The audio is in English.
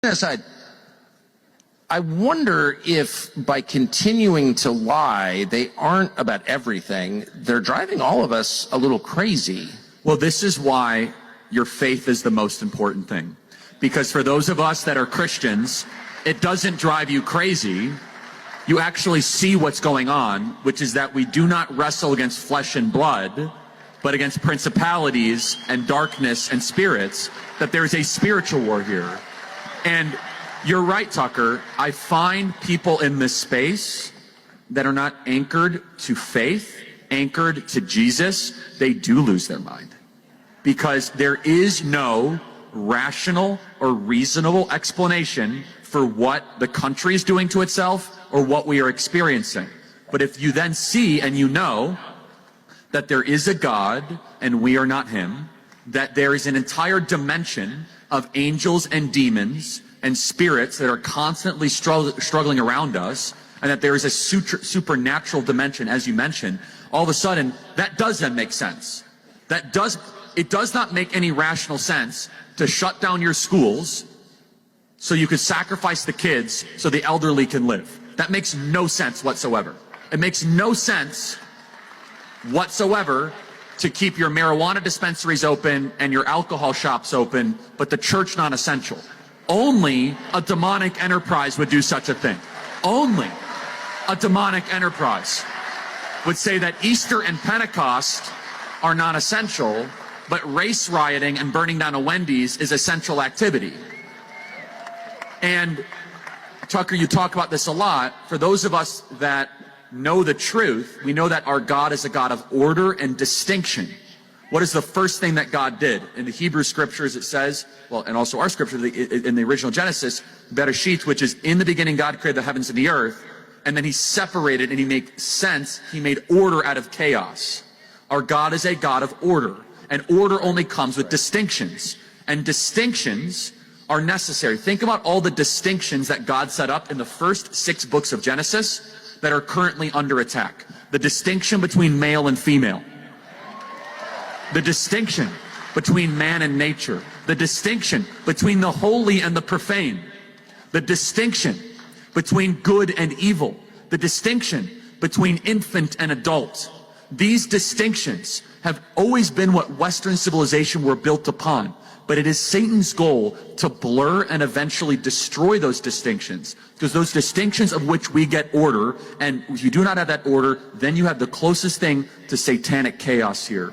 Aside, I wonder if by continuing to lie, they aren't about everything. They're driving all of us a little crazy. Well, this is why your faith is the most important thing. Because for those of us that are Christians, it doesn't drive you crazy. You actually see what's going on, which is that we do not wrestle against flesh and blood, but against principalities and darkness and spirits, that there's a spiritual war here. And you're right, Tucker. I find people in this space that are not anchored to faith, anchored to Jesus, they do lose their mind. Because there is no rational or reasonable explanation for what the country is doing to itself or what we are experiencing. But if you then see and you know that there is a God and we are not him, that there is an entire dimension of angels and demons and spirits that are constantly struggling around us, and that there is a supernatural dimension, as you mentioned, all of a sudden, that does then make sense. It does not make any rational sense to shut down your schools so you could sacrifice the kids so the elderly can live. That makes no sense whatsoever. It makes no sense whatsoever to keep your marijuana dispensaries open and your alcohol shops open, but the church non-essential. Only a demonic enterprise would do such a thing. Only a demonic enterprise would say that Easter and Pentecost are non-essential, but race rioting and burning down a Wendy's is essential activity. And Tucker, you talk about this a lot. For those of us that know the truth, we know that our God is a God of order and distinction. What is the first thing that God did? In the Hebrew scriptures it says, well, and also our scripture in the original Genesis, Bereshit, which is in the beginning God created the heavens and the earth, and then he separated and he made sense, he made order out of chaos. Our God is a God of order, and order only comes with distinctions, and distinctions are necessary. Think about all the distinctions that God set up in the first 6 books of Genesis that are currently under attack. The distinction between male and female. The distinction between man and nature. The distinction between the holy and the profane. The distinction between good and evil. The distinction between infant and adult. These distinctions have always been what Western civilization were built upon. But it is Satan's goal to blur and eventually destroy those distinctions, because those distinctions of which we get order, and if you do not have that order, then you have the closest thing to satanic chaos here.